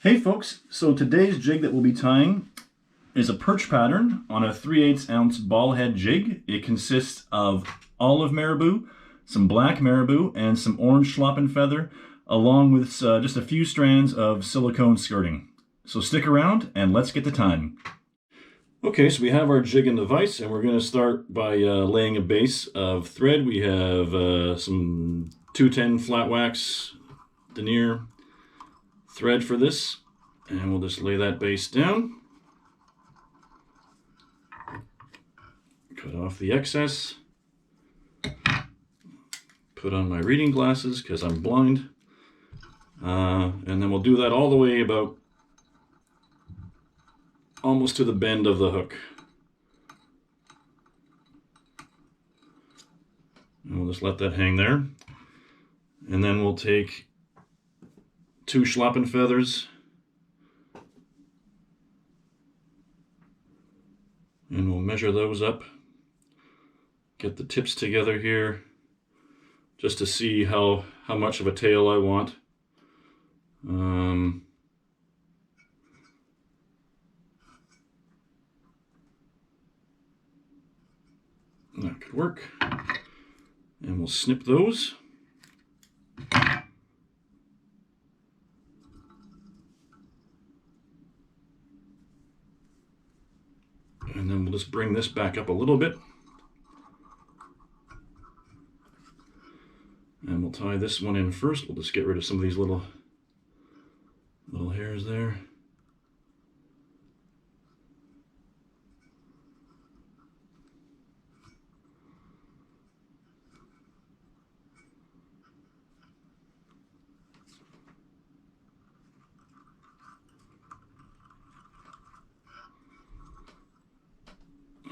Hey folks, so today's jig that we'll be tying is a perch pattern on a 3/8 ounce ball head jig. It consists of olive marabou, some black marabou, and some orange schlappen feather, along with just a few strands of silicone skirting. So stick around and let's get to tying. Okay, so we have our jig in the vise, and we're going to start by laying a base of thread. We have some 210 flat wax denier thread for this, and we'll just lay that base down. Cut off the excess. Put on my reading glasses because I'm blind. And then we'll do that all the way about almost to the bend of the hook. And we'll just let that hang there. And then we'll take 2 schlappen feathers and we'll measure those up. Get the tips together here just to see how much of a tail I want. That could work. And we'll snip those. And then we'll just bring this back up a little bit. And we'll tie this one in first. We'll just get rid of some of these little hairs there.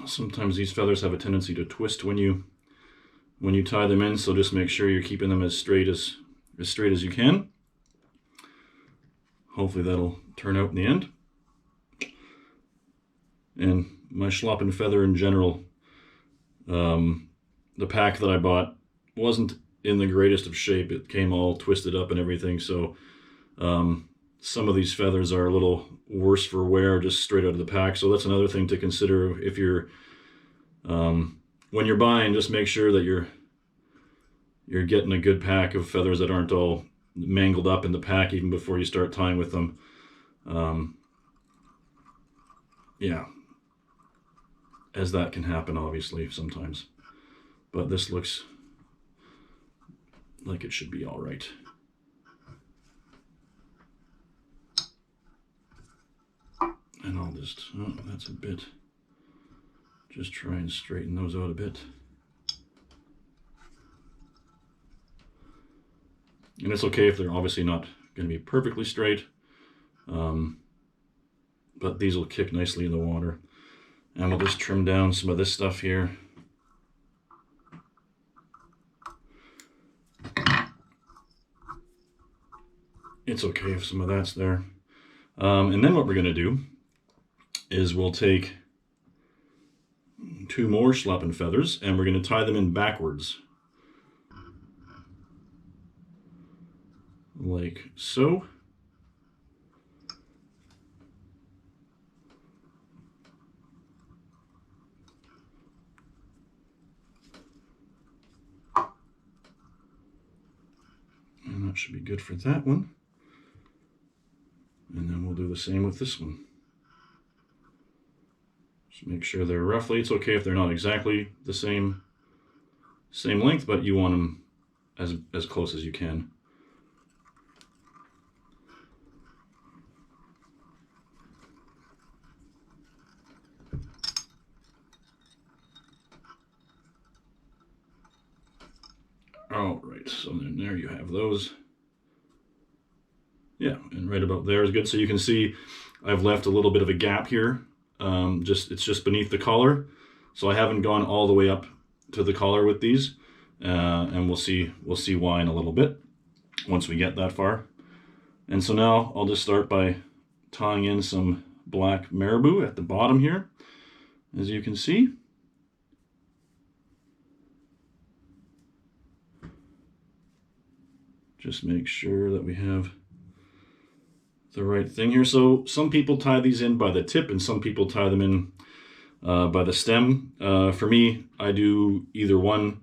Sometimes these feathers have a tendency to twist when you tie them in, so just make sure you're keeping them as straight as you can. Hopefully that'll turn out in the end. And my schlappen feather in general, the pack that I bought wasn't in the greatest of shape. It came all twisted up and everything, so some of these feathers are a little worse for wear just straight out of the pack. So that's another thing to consider if you're when you're buying. Just make sure that you're getting a good pack of feathers that aren't all mangled up in the pack even before you start tying with them. Yeah, as that can happen obviously sometimes, but this looks like it should be all right. And I'll just, oh, that's a bit, just try and straighten those out a bit. And it's okay if they're obviously not going to be perfectly straight, but these will kick nicely in the water. And we'll just trim down some of this stuff here. It's okay if some of that's there. And then what we're going to do is we'll take 2 more schlappen feathers and we're going to tie them in backwards. Like so. And that should be good for that one. And then we'll do the same with this one. Just make sure they're roughly, it's okay if they're not exactly the same length, but you want them as close as you can. All right, so then there you have those. Yeah, and right about there is good. So you can see I've left a little bit of a gap here. It's just beneath the collar, so I haven't gone all the way up to the collar with these, and we'll see why in a little bit once we get that far. And so now I'll just start by tying in some black marabou at the bottom here, as you can see. Just make sure that we have the right thing here. So some people tie these in by the tip and some people tie them in by the stem. For me, I do either one.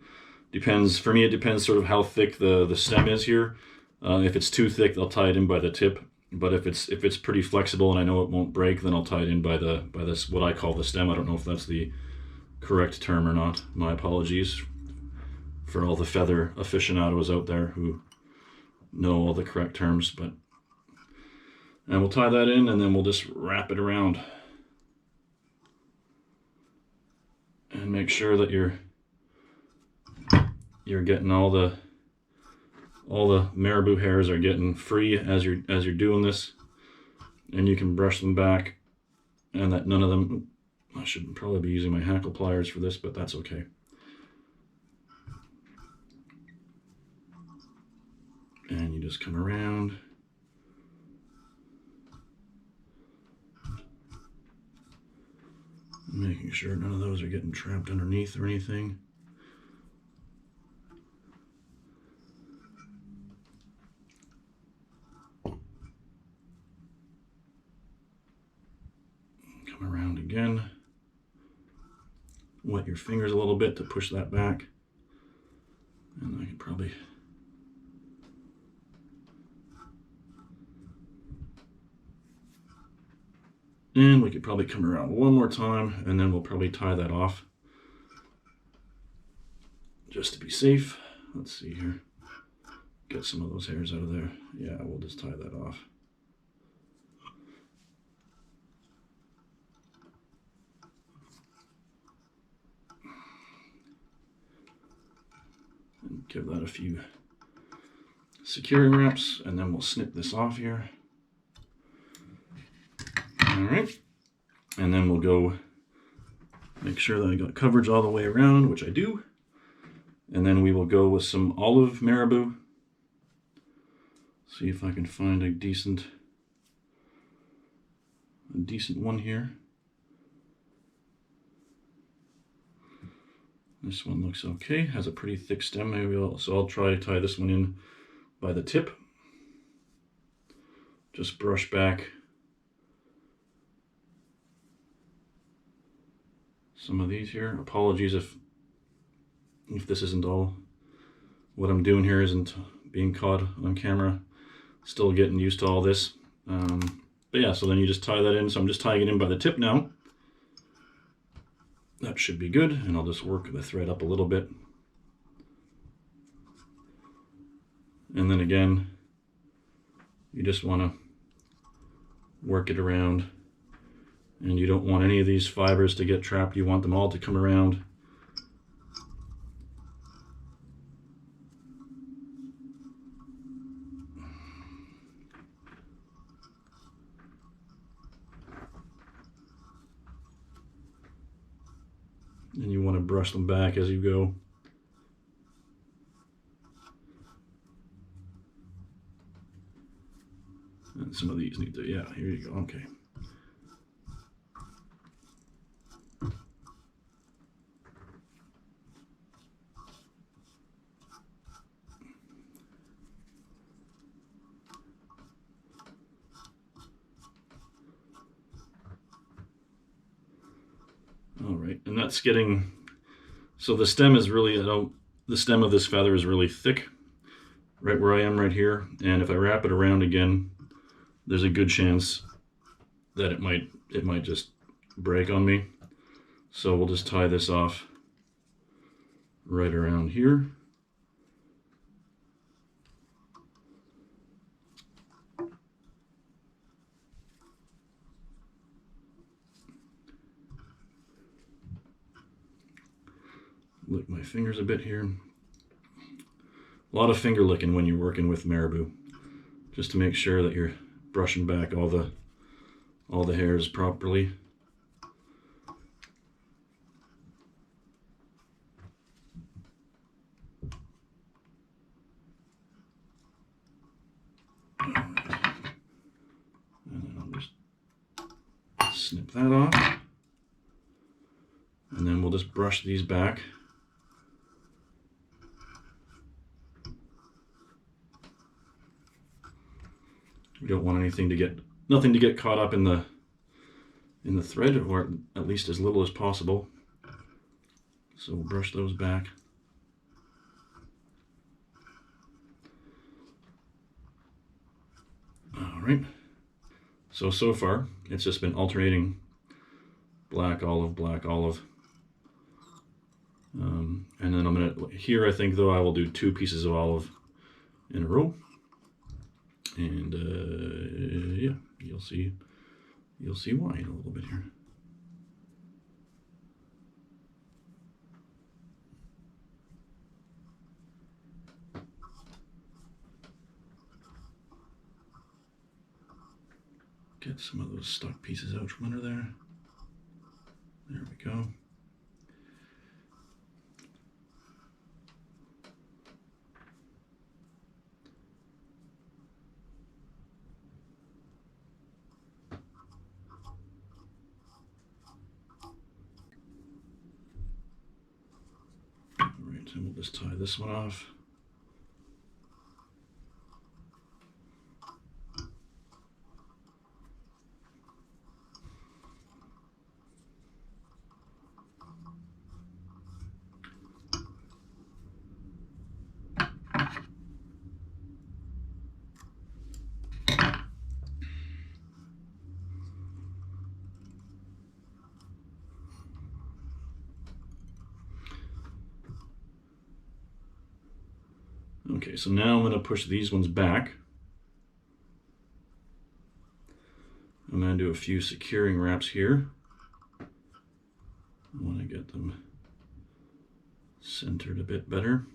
Depends. For me, it depends sort of how thick the stem is here. If it's too thick, I'll tie it in by the tip. But if it's pretty flexible and I know it won't break, then I'll tie it in by this what I call the stem. I don't know if that's the correct term or not. My apologies for all the feather aficionados out there who know all the correct terms. And we'll tie that in and then we'll just wrap it around and make sure that you're getting all the marabou hairs are getting free as you're doing this, and you can brush them back, and that none of them. I should probably be using my hackle pliers for this, but that's okay. And you just come around. Making sure none of those are getting trapped underneath or anything. Come around again. Wet your fingers a little bit to push that back. And I can probably... And we could probably come around one more time, and then we'll probably tie that off. Just to be safe. Let's see here. Get some of those hairs out of there. Yeah, we'll just tie that off. And give that a few securing wraps, and then we'll snip this off here. All right, and then we'll go make sure that I got coverage all the way around, which I do. And then we will go with some olive marabou. See if I can find a decent one here. This one looks okay, has a pretty thick stem. So I'll try to tie this one in by the tip. Just brush back some of these here. Apologies if this isn't all what I'm doing here, isn't being caught on camera. Still getting used to all this. But yeah, so then you just tie that in. So I'm just tying it in by the tip now. That should be good, and I'll just work the thread up a little bit. And then again, you just want to work it around, and you don't want any of these fibers to get trapped. You want them all to come around. And you want to brush them back as you go. And some of these need to, yeah, here you go, okay. All right, and that's getting, so the stem is really, the stem of this feather is really thick, right where I am right here. And if I wrap it around again, there's a good chance that it might just break on me. So we'll just tie this off right around here. Lick my fingers a bit here. A lot of finger licking when you're working with marabou, just to make sure that you're brushing back all the hairs properly. And then I'll just snip that off. And then we'll just brush these back. We don't want anything to get nothing to get caught up in the thread, or at least as little as possible. So we'll brush those back. All right. So far, it's just been alternating black olive, black olive. And then I'm gonna, here I think though I will do 2 pieces of olive in a row. And yeah, you'll see why in a little bit here. Get some of those stuck pieces out from under there. There we go. All right, and we'll just tie this one off. Okay, so now I'm going to push these ones back. I'm going to do a few securing wraps here. I want to get them centered a bit better.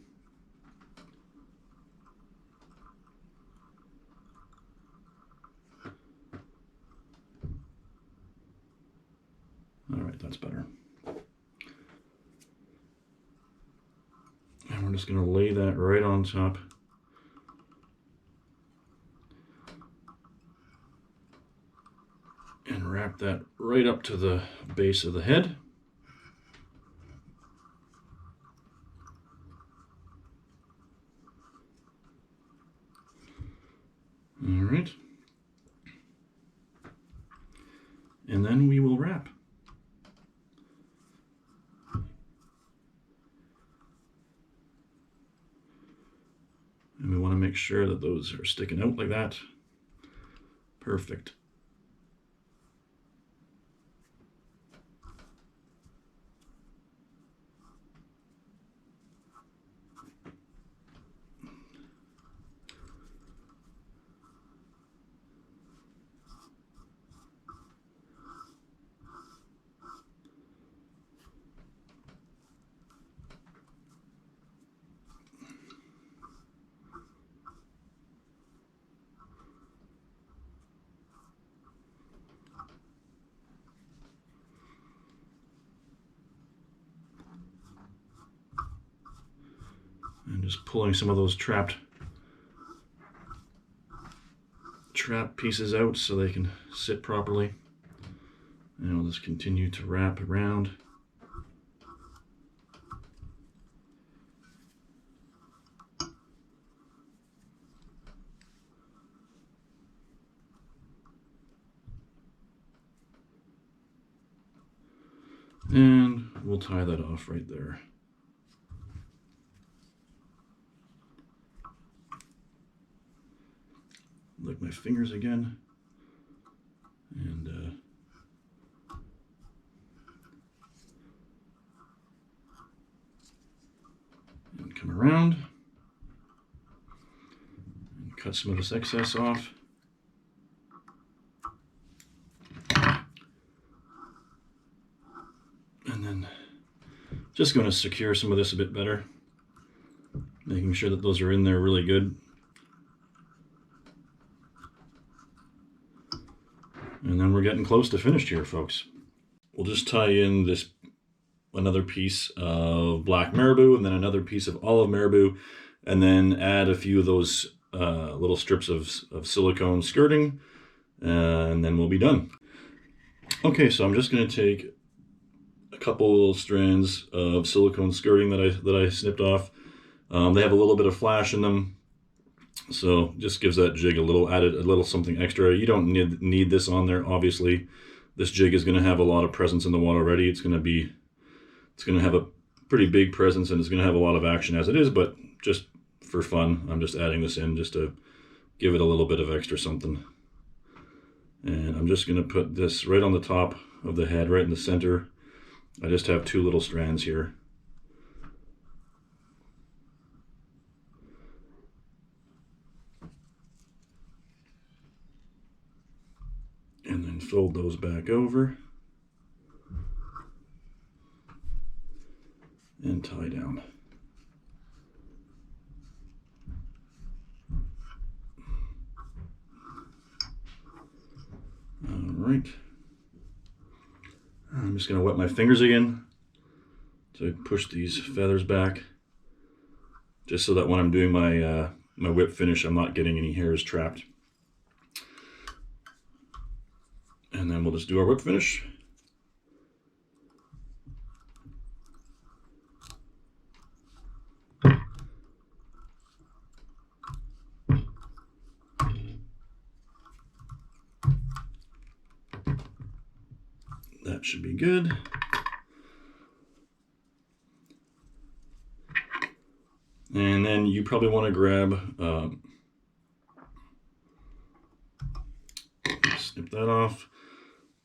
All right, that's better. And we're just going to lay that right on top. And wrap that right up to the base of the head. All right. And then we will wrap. And we want to make sure that those are sticking out like that. Perfect. And just pulling some of those trap pieces out so they can sit properly. And we'll just continue to wrap around. And we'll tie that off right there. Lick my fingers again, and come around and cut some of this excess off. And then just going to secure some of this a bit better, making sure that those are in there really good. And then we're getting close to finished here, folks. We'll just tie in this another piece of black marabou and then another piece of olive marabou, and then add a few of those little strips of silicone skirting, and then we'll be done. Okay, so I'm just going to take a couple strands of silicone skirting that I snipped off. They have a little bit of flash in them. So just gives that jig a little something extra. You don't need this on there, obviously. This jig is going to have a lot of presence in the water already. It's going to have a pretty big presence, and it's going to have a lot of action as it is, but just for fun, I'm just adding this in just to give it a little bit of extra something. And I'm just going to put this right on the top of the head, right in the center. I just have 2 little strands here. And then fold those back over and tie down. All right. I'm just going to wet my fingers again to push these feathers back, just so that when I'm doing my my whip finish, I'm not getting any hairs trapped. And then we'll just do our whip finish. That should be good. And then you probably want to grab, snip that off,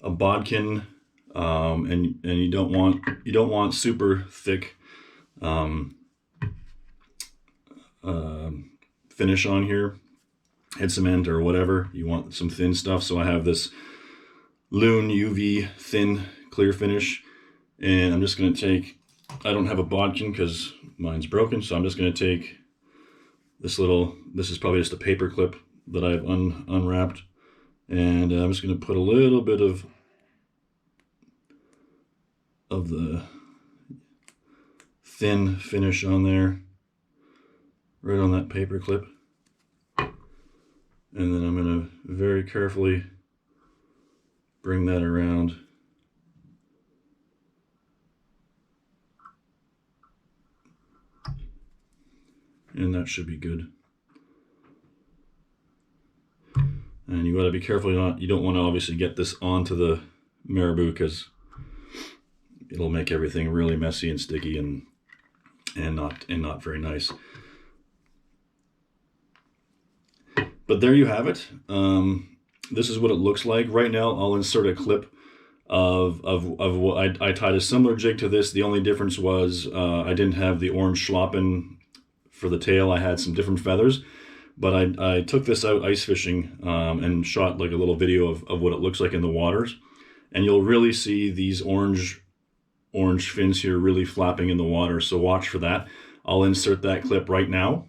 a bodkin, and you don't want super thick finish on here, head cement or whatever. You want some thin stuff. So I have this Loon UV thin clear finish, and I'm just going to take, I don't have a bodkin because mine's broken, so I'm just going to take this is probably just a paper clip that I've unwrapped, and I'm just going to put a little bit of the thin finish on there, right on that paper clip, and then I'm going to very carefully bring that around. And that should be good. And you got to be careful, you don't want to obviously get this onto the marabou, because it'll make everything really messy and sticky and not very nice. But there you have it. This is what it looks like. Right now I'll insert a clip of what I tied a similar jig to this. The only difference was I didn't have the orange schlappen for the tail. I had some different feathers, but I took this out ice fishing and shot like a little video of what it looks like in the waters, and you'll really see these orange fins here really flapping in the water, so watch for that. I'll insert that clip right now.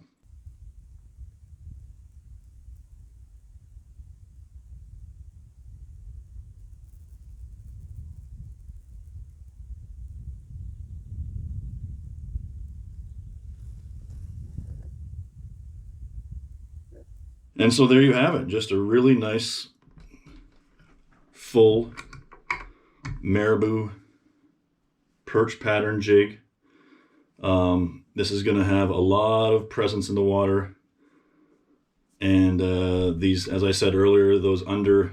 And so there you have it, just a really nice full marabou perch pattern jig. This is going to have a lot of presence in the water, and these, as I said earlier, those underwings,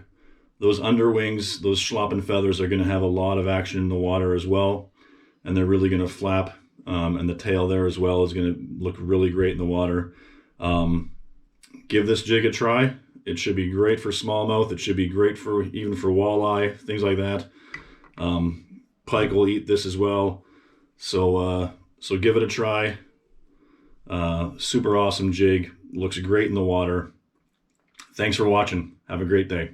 those schlappen feathers are going to have a lot of action in the water as well, and they're really going to flap, and the tail there as well is going to look really great in the water. Give this jig a try. It should be great for smallmouth. It should be great for even for walleye, things like that. Pike will eat this as well. So give it a try. Super awesome jig. Looks great in the water. Thanks for watching. Have a great day.